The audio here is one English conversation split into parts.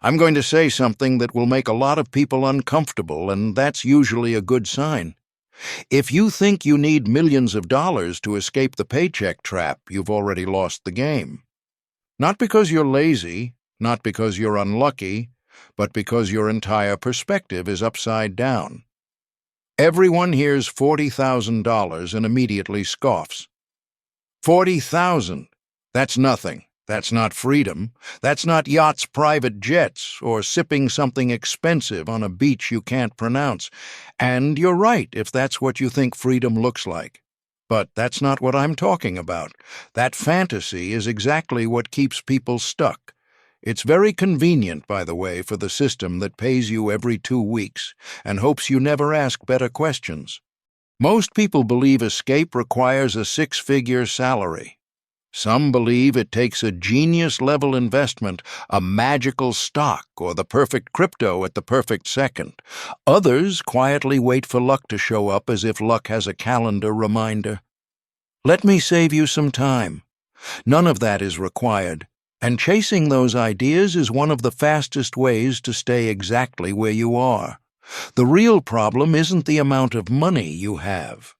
I'm going to say something that will make a lot of people uncomfortable, and that's usually a good sign. If you think you need millions of dollars to escape the paycheck trap, you've already lost the game. Not because you're lazy, not because you're unlucky, but because your entire perspective is upside down. Everyone hears $40,000 and immediately scoffs. 40,000? That's nothing. That's not freedom. That's not yachts, private jets, or sipping something expensive on a beach you can't pronounce. And you're right if that's what you think freedom looks like. But that's not what I'm talking about. That fantasy is exactly what keeps people stuck. It's very convenient, by the way, for the system that pays you every 2 weeks and hopes you never ask better questions. Most people believe escape requires a 6-figure salary. Some believe it takes a genius-level investment, a magical stock, or the perfect crypto at the perfect second. Others quietly wait for luck to show up as if luck has a calendar reminder. Let me save you some time. None of that is required, and chasing those ideas is one of the fastest ways to stay exactly where you are. The real problem isn't the amount of money you have.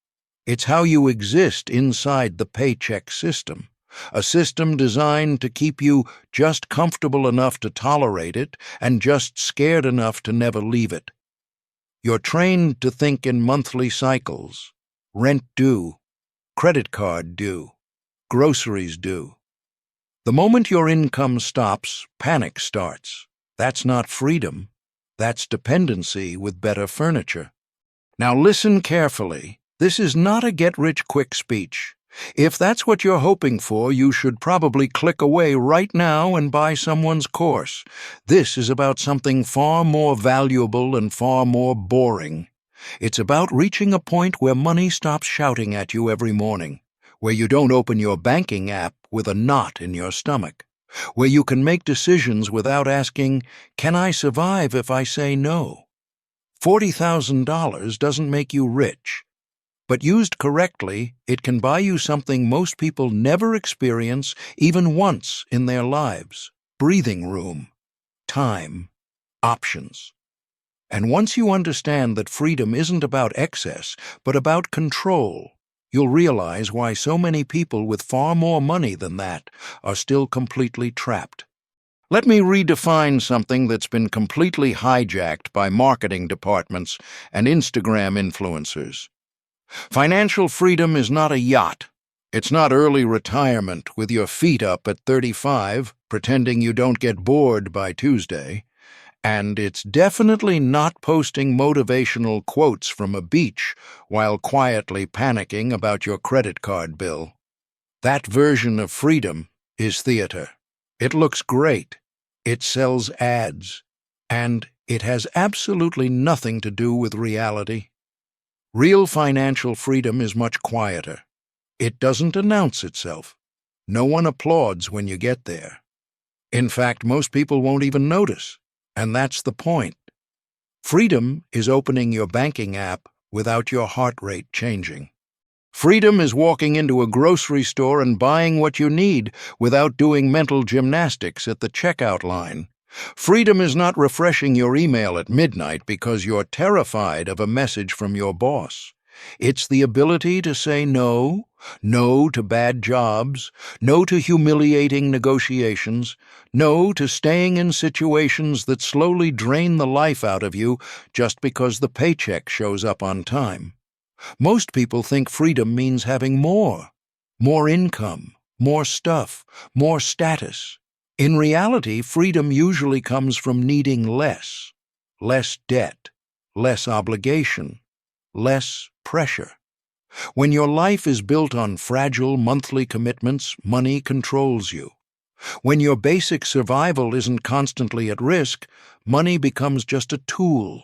It's how you exist inside the paycheck system. A system designed to keep you just comfortable enough to tolerate it and just scared enough to never leave it. You're trained to think in monthly cycles. Rent due, credit card due, groceries due. The moment your income stops, panic starts. That's not freedom. That's dependency with better furniture. Now listen carefully. This is not a get-rich-quick speech. If that's what you're hoping for, you should probably click away right now and buy someone's course. This is about something far more valuable and far more boring. It's about reaching a point where money stops shouting at you every morning, where you don't open your banking app with a knot in your stomach, where you can make decisions without asking, "Can I survive if I say no?" $40,000 doesn't make you rich. But used correctly, it can buy you something most people never experience even once in their lives: breathing room, time, options. And once you understand that freedom isn't about excess, but about control, you'll realize why so many people with far more money than that are still completely trapped. Let me redefine something that's been completely hijacked by marketing departments and Instagram influencers. Financial freedom is not a yacht. It's not early retirement with your feet up at 35, pretending you don't get bored by Tuesday. And it's definitely not posting motivational quotes from a beach while quietly panicking about your credit card bill. That version of freedom is theater. It looks great. It sells ads. And it has absolutely nothing to do with reality. Real financial freedom is much quieter. It doesn't announce itself. No one applauds when you get there. In fact, most people won't even notice, and that's the point. Freedom is opening your banking app without your heart rate changing. Freedom is walking into a grocery store and buying what you need without doing mental gymnastics at the checkout line. Freedom is not refreshing your email at midnight because you're terrified of a message from your boss. It's the ability to say no, no to bad jobs, no to humiliating negotiations, no to staying in situations that slowly drain the life out of you just because the paycheck shows up on time. Most people think freedom means having more income, more stuff, more status. In reality, freedom usually comes from needing less debt, less obligation, less pressure. When your life is built on fragile monthly commitments, money controls you. When your basic survival isn't constantly at risk, money becomes just a tool.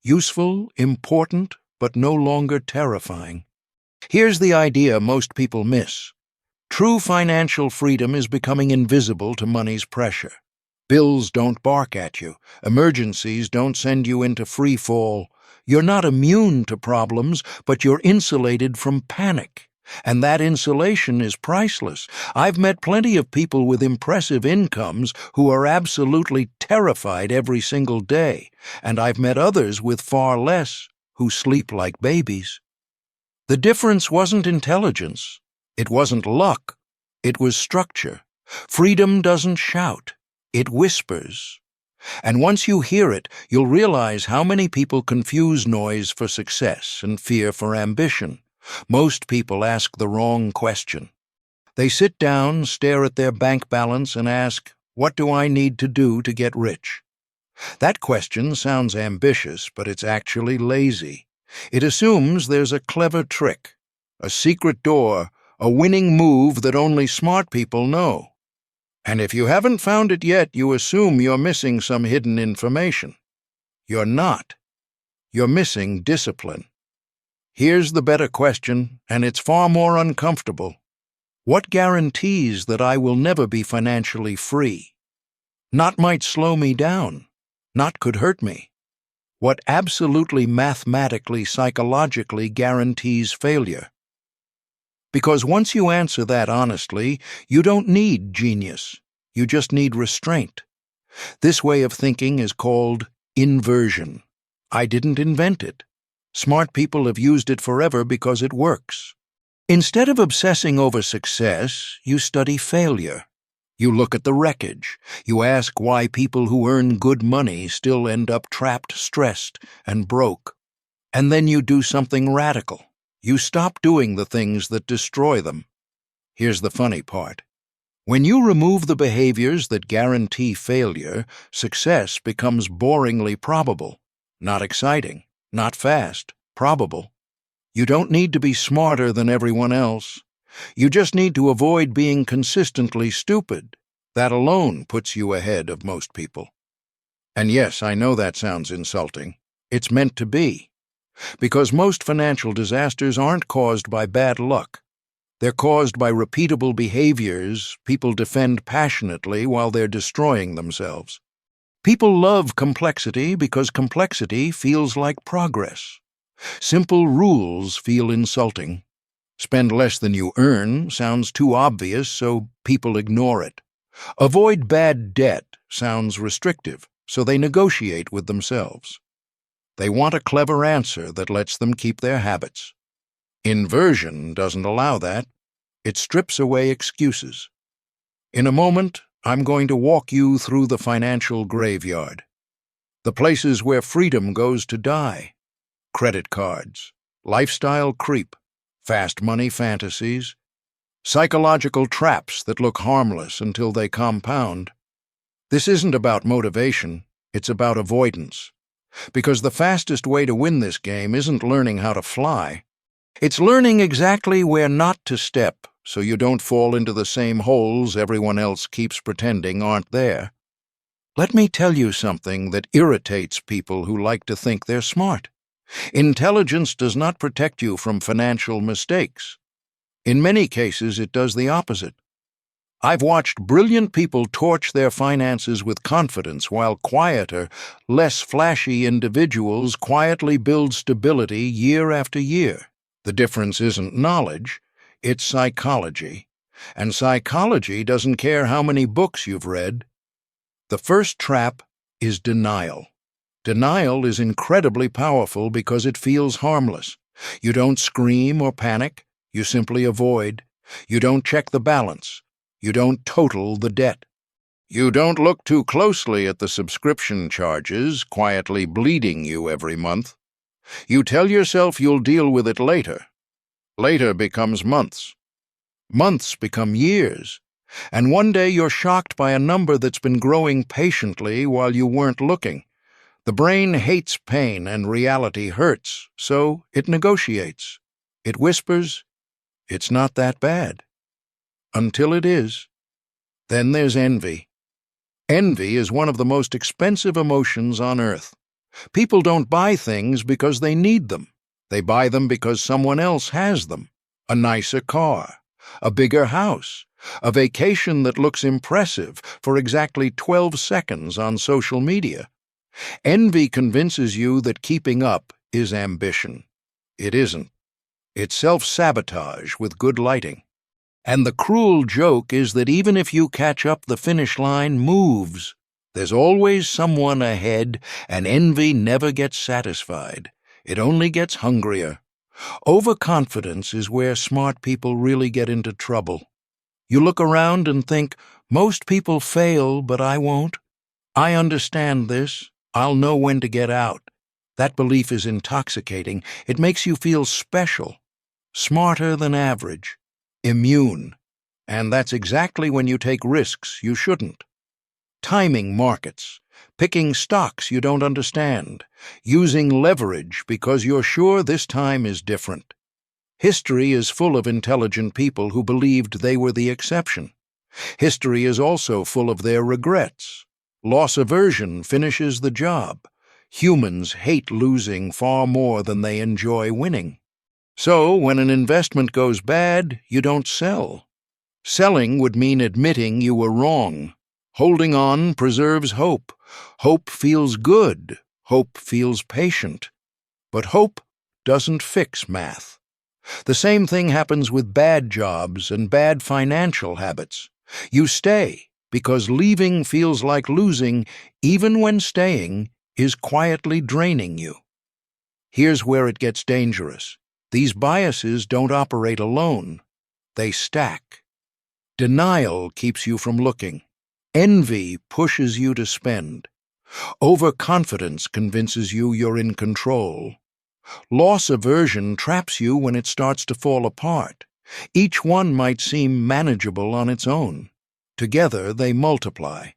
Useful, important, but no longer terrifying. Here's the idea most people miss. True financial freedom is becoming invisible to money's pressure. Bills don't bark at you. Emergencies don't send you into free fall. You're not immune to problems, but you're insulated from panic. And that insulation is priceless. I've met plenty of people with impressive incomes who are absolutely terrified every single day, and I've met others with far less who sleep like babies. The difference wasn't intelligence. It wasn't luck. It was structure. Freedom doesn't shout. It whispers. And once you hear it, you'll realize how many people confuse noise for success and fear for ambition. Most people ask the wrong question. They sit down, stare at their bank balance, and ask, "What do I need to do to get rich?" That question sounds ambitious, but it's actually lazy. It assumes there's a clever trick, a secret door, a winning move that only smart people know. And if you haven't found it yet, you assume you're missing some hidden information. You're not. You're missing discipline. Here's the better question, and it's far more uncomfortable. What guarantees that I will never be financially free? Not might slow me down. Not could hurt me. What absolutely mathematically, psychologically guarantees failure? Because once you answer that honestly, you don't need genius. You just need restraint. This way of thinking is called inversion. I didn't invent it. Smart people have used it forever because it works. Instead of obsessing over success, you study failure. You look at the wreckage. You ask why people who earn good money still end up trapped, stressed, and broke. And then you do something radical. You stop doing the things that destroy them. Here's the funny part. When you remove the behaviors that guarantee failure, success becomes boringly probable. Not exciting, not fast, probable. You don't need to be smarter than everyone else. You just need to avoid being consistently stupid. That alone puts you ahead of most people. And yes, I know that sounds insulting. It's meant to be. Because most financial disasters aren't caused by bad luck. They're caused by repeatable behaviors people defend passionately while they're destroying themselves. People love complexity because complexity feels like progress. Simple rules feel insulting. Spend less than you earn sounds too obvious, so people ignore it. Avoid bad debt sounds restrictive, so they negotiate with themselves. They want a clever answer that lets them keep their habits. Inversion doesn't allow that. It strips away excuses. In a moment, I'm going to walk you through the financial graveyard. The places where freedom goes to die. Credit cards, lifestyle creep, fast money fantasies, psychological traps that look harmless until they compound. This isn't about motivation, it's about avoidance. Because the fastest way to win this game isn't learning how to fly. It's learning exactly where not to step so you don't fall into the same holes everyone else keeps pretending aren't there. Let me tell you something that irritates people who like to think they're smart. Intelligence does not protect you from financial mistakes. In many cases, it does the opposite. I've watched brilliant people torch their finances with confidence while quieter, less flashy individuals quietly build stability year after year. The difference isn't knowledge, it's psychology. And psychology doesn't care how many books you've read. The first trap is denial. Denial is incredibly powerful because it feels harmless. You don't scream or panic, you simply avoid. You don't check the balance. You don't total the debt. You don't look too closely at the subscription charges quietly bleeding you every month. You tell yourself you'll deal with it later. Later becomes months. Months become years. And one day you're shocked by a number that's been growing patiently while you weren't looking. The brain hates pain and reality hurts, so it negotiates. It whispers, "It's not that bad." Until it is. Then there's envy. Envy is one of the most expensive emotions on earth. People don't buy things because they need them. They buy them because someone else has them. A nicer car, a bigger house, a vacation that looks impressive for exactly 12 seconds on social media. Envy convinces you that keeping up is ambition. It isn't. It's self-sabotage with good lighting. And the cruel joke is that even if you catch up, the finish line moves. There's always someone ahead, and envy never gets satisfied. It only gets hungrier. Overconfidence is where smart people really get into trouble. You look around and think, most people fail, but I won't. I understand this. I'll know when to get out. That belief is intoxicating. It makes you feel special, smarter than average, immune. And that's exactly when you take risks you shouldn't. Timing markets, picking stocks you don't understand, using leverage because you're sure this time is different. History is full of intelligent people who believed they were the exception. History is also full of their regrets. Loss aversion finishes the job. Humans hate losing far more than they enjoy winning. So, when an investment goes bad, you don't sell. Selling would mean admitting you were wrong. Holding on preserves hope. Hope feels good. Hope feels patient. But hope doesn't fix math. The same thing happens with bad jobs and bad financial habits. You stay because leaving feels like losing, even when staying is quietly draining you. Here's where it gets dangerous. These biases don't operate alone. They stack. Denial keeps you from looking. Envy pushes you to spend. Overconfidence convinces you you're in control. Loss aversion traps you when it starts to fall apart. Each one might seem manageable on its own. Together they multiply.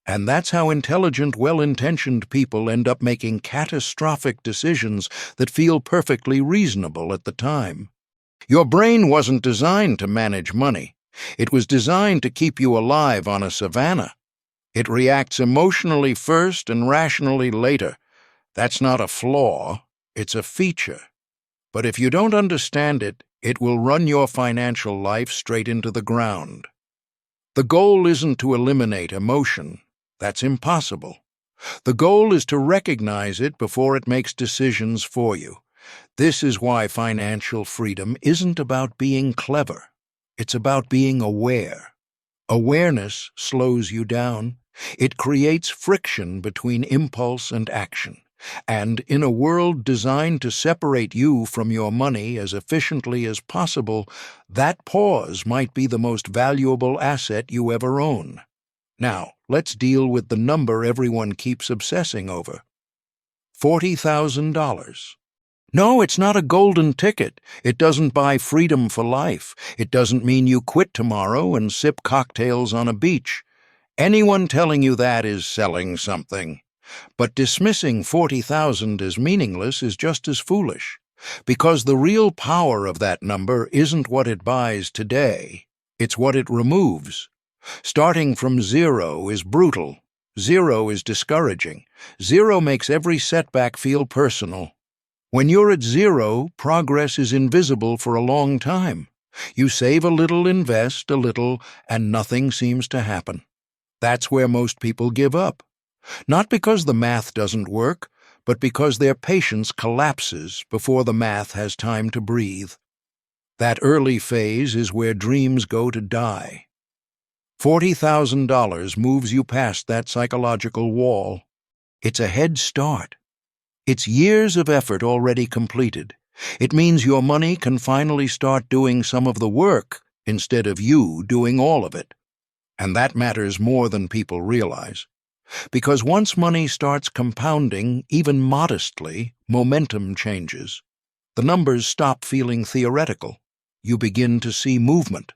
And that's how intelligent, well-intentioned people end up making catastrophic decisions that feel perfectly reasonable at the time. Your brain wasn't designed to manage money. It was designed to keep you alive on a savanna. It reacts emotionally first and rationally later. That's not a flaw, it's a feature. But if you don't understand it, it will run your financial life straight into the ground. The goal isn't to eliminate emotion. That's impossible. The goal is to recognize it before it makes decisions for you. This is why financial freedom isn't about being clever. It's about being aware. Awareness slows you down. It creates friction between impulse and action. And in a world designed to separate you from your money as efficiently as possible, that pause might be the most valuable asset you ever own. Now, let's deal with the number everyone keeps obsessing over. $40,000. No, it's not a golden ticket. It doesn't buy freedom for life. It doesn't mean you quit tomorrow and sip cocktails on a beach. Anyone telling you that is selling something. But dismissing 40,000 as meaningless is just as foolish, because the real power of that number isn't what it buys today, it's what it removes. Starting from zero is brutal. Zero is discouraging. Zero makes every setback feel personal. When you're at zero, progress is invisible for a long time. You save a little, invest a little, and nothing seems to happen. That's where most people give up. Not because the math doesn't work, but because their patience collapses before the math has time to breathe. That early phase is where dreams go to die. $40,000 moves you past that psychological wall. It's a head start. It's years of effort already completed. It means your money can finally start doing some of the work instead of you doing all of it. And that matters more than people realize. Because once money starts compounding, even modestly, momentum changes. The numbers stop feeling theoretical. You begin to see movement.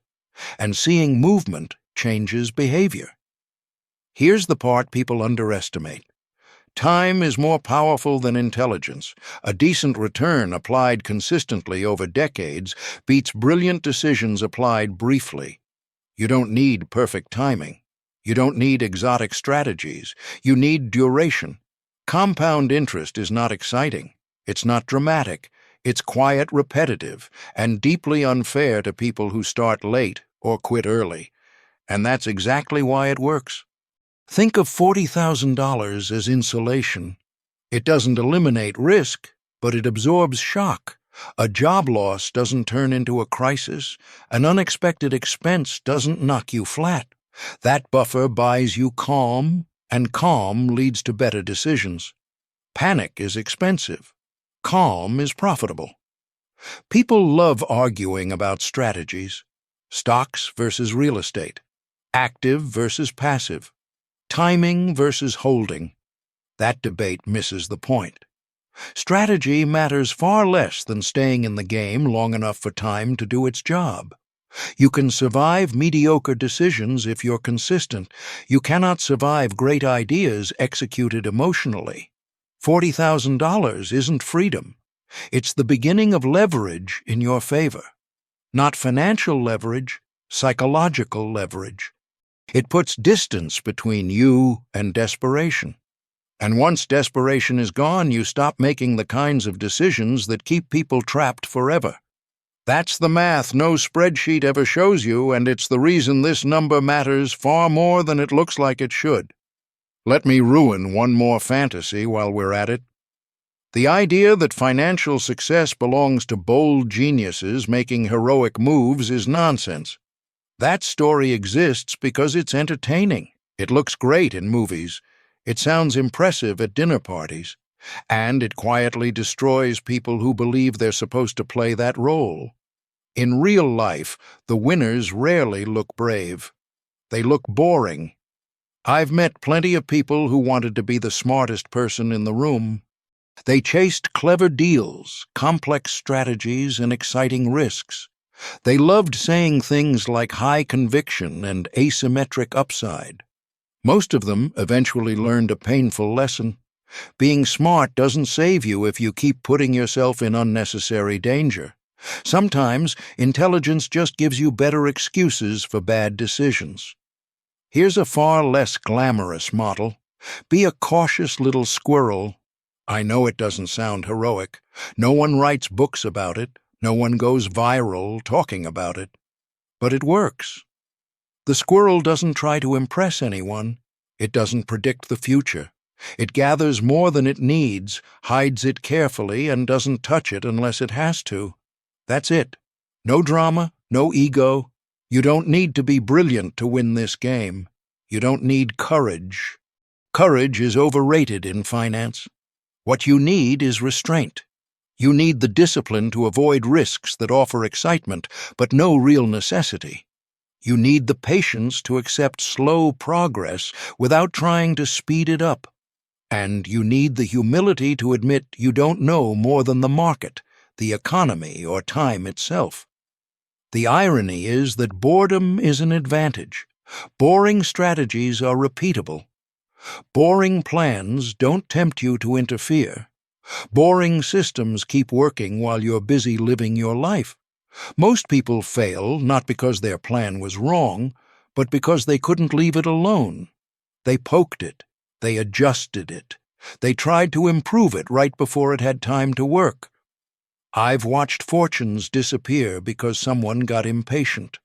And seeing movement changes behavior. Here's the part people underestimate. Time is more powerful than intelligence. A decent return applied consistently over decades beats brilliant decisions applied briefly. You don't need perfect timing. You don't need exotic strategies. You need duration. Compound interest is not exciting. It's not dramatic. It's quiet, repetitive, and deeply unfair to people who start late or quit early. And that's exactly why it works. Think of $40,000 as insulation. It doesn't eliminate risk, but it absorbs shock. A job loss doesn't turn into a crisis. An unexpected expense doesn't knock you flat. That buffer buys you calm, and calm leads to better decisions. Panic is expensive. Calm is profitable. People love arguing about strategies. Stocks versus real estate. Active versus passive. Timing versus holding. That debate misses the point. Strategy matters far less than staying in the game long enough for time to do its job. You can survive mediocre decisions if you're consistent. You cannot survive great ideas executed emotionally. $40,000 isn't freedom. It's the beginning of leverage in your favor. Not financial leverage, psychological leverage. It puts distance between you and desperation. And once desperation is gone, you stop making the kinds of decisions that keep people trapped forever. That's the math no spreadsheet ever shows you, and it's the reason this number matters far more than it looks like it should. Let me ruin one more fantasy while we're at it. The idea that financial success belongs to bold geniuses making heroic moves is nonsense. That story exists because it's entertaining. It looks great in movies. It sounds impressive at dinner parties, and it quietly destroys people who believe they're supposed to play that role. In real life, the winners rarely look brave. They look boring. I've met plenty of people who wanted to be the smartest person in the room. They chased clever deals, complex strategies, and exciting risks. They loved saying things like high conviction and asymmetric upside. Most of them eventually learned a painful lesson. Being smart doesn't save you if you keep putting yourself in unnecessary danger. Sometimes intelligence just gives you better excuses for bad decisions. Here's a far less glamorous model. Be a cautious little squirrel. I know it doesn't sound heroic. No one writes books about it. No one goes viral talking about it. But it works. The squirrel doesn't try to impress anyone. It doesn't predict the future. It gathers more than it needs, hides it carefully, and doesn't touch it unless it has to. That's it. No drama, no ego. You don't need to be brilliant to win this game. You don't need courage. Courage is overrated in finance. What you need is restraint. You need the discipline to avoid risks that offer excitement, but no real necessity. You need the patience to accept slow progress without trying to speed it up. And you need the humility to admit you don't know more than the market, the economy, or time itself. The irony is that boredom is an advantage. Boring strategies are repeatable. Boring plans don't tempt you to interfere. Boring systems keep working while you're busy living your life. Most people fail not because their plan was wrong, but because they couldn't leave it alone. They poked it. They adjusted it. They tried to improve it right before it had time to work. I've watched fortunes disappear because someone got impatient.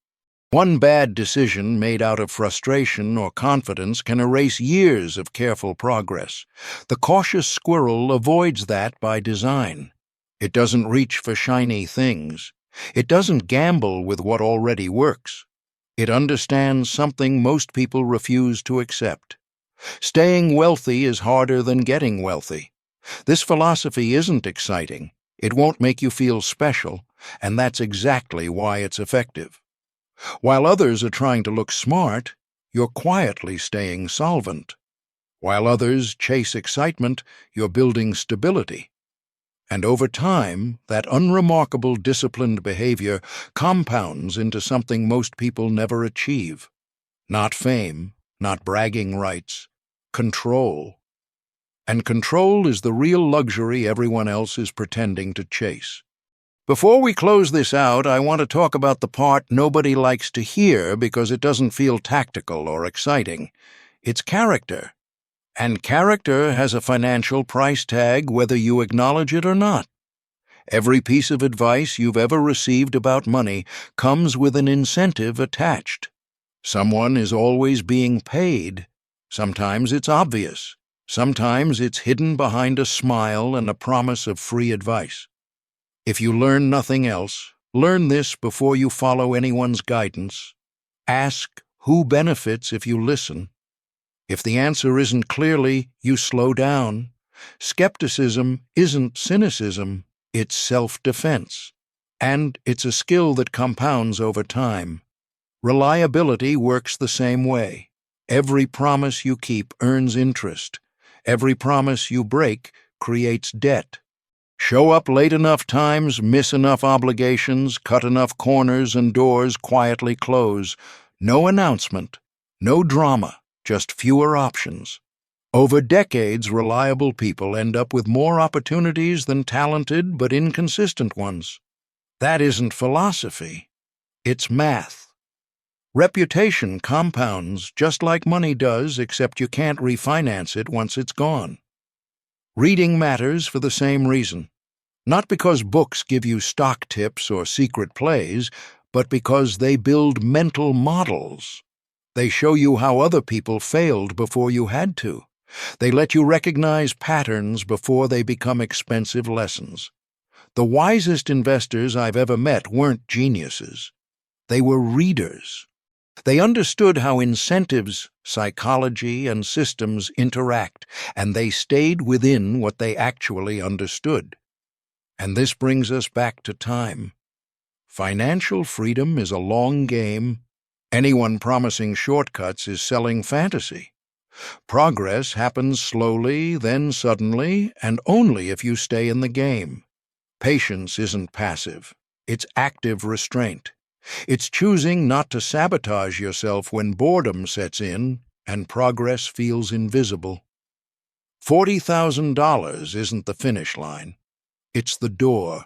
One bad decision made out of frustration or confidence can erase years of careful progress. The cautious squirrel avoids that by design. It doesn't reach for shiny things. It doesn't gamble with what already works. It understands something most people refuse to accept. Staying wealthy is harder than getting wealthy. This philosophy isn't exciting. It won't make you feel special, and that's exactly why it's effective. While others are trying to look smart, you're quietly staying solvent. While others chase excitement, you're building stability. And over time, that unremarkable disciplined behavior compounds into something most people never achieve. Not fame, not bragging rights, control. And control is the real luxury everyone else is pretending to chase. Before we close this out, I want to talk about the part nobody likes to hear because it doesn't feel tactical or exciting. It's character. And character has a financial price tag whether you acknowledge it or not. Every piece of advice you've ever received about money comes with an incentive attached. Someone is always being paid. Sometimes it's obvious. Sometimes it's hidden behind a smile and a promise of free advice. If you learn nothing else, learn this before you follow anyone's guidance. Ask who benefits if you listen. If the answer isn't clearly, you slow down. Skepticism isn't cynicism, it's self-defense. And it's a skill that compounds over time. Reliability works the same way. Every promise you keep earns interest. Every promise you break creates debt. Show up late enough times, miss enough obligations, cut enough corners, and doors quietly close. No announcement, no drama, just fewer options. Over decades, reliable people end up with more opportunities than talented but inconsistent ones. That isn't philosophy. It's math. Reputation compounds just like money does, except you can't refinance it once it's gone. Reading matters for the same reason. Not because books give you stock tips or secret plays, but because they build mental models. They show you how other people failed before you had to. They let you recognize patterns before they become expensive lessons. The wisest investors I've ever met weren't geniuses. They were readers. They understood how incentives, psychology, and systems interact, and they stayed within what they actually understood. And this brings us back to time. Financial freedom is a long game. Anyone promising shortcuts is selling fantasy. Progress happens slowly, then suddenly, and only if you stay in the game. Patience isn't passive. It's active restraint. It's choosing not to sabotage yourself when boredom sets in and progress feels invisible. $40,000 isn't the finish line. It's the door.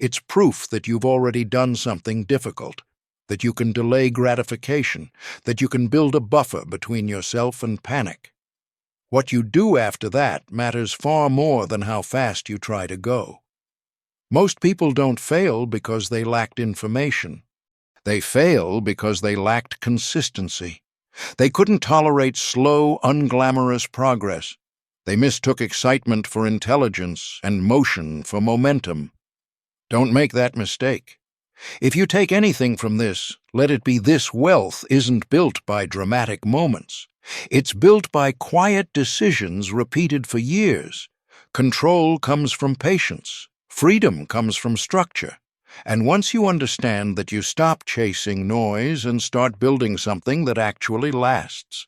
It's proof that you've already done something difficult, that you can delay gratification, that you can build a buffer between yourself and panic. What you do after that matters far more than how fast you try to go. Most people don't fail because they lacked information. They fail because they lacked consistency. They couldn't tolerate slow, unglamorous progress. They mistook excitement for intelligence and motion for momentum. Don't make that mistake. If you take anything from this, let it be this: wealth isn't built by dramatic moments. It's built by quiet decisions repeated for years. Control comes from patience. Freedom comes from structure. And once you understand that, you stop chasing noise and start building something that actually lasts.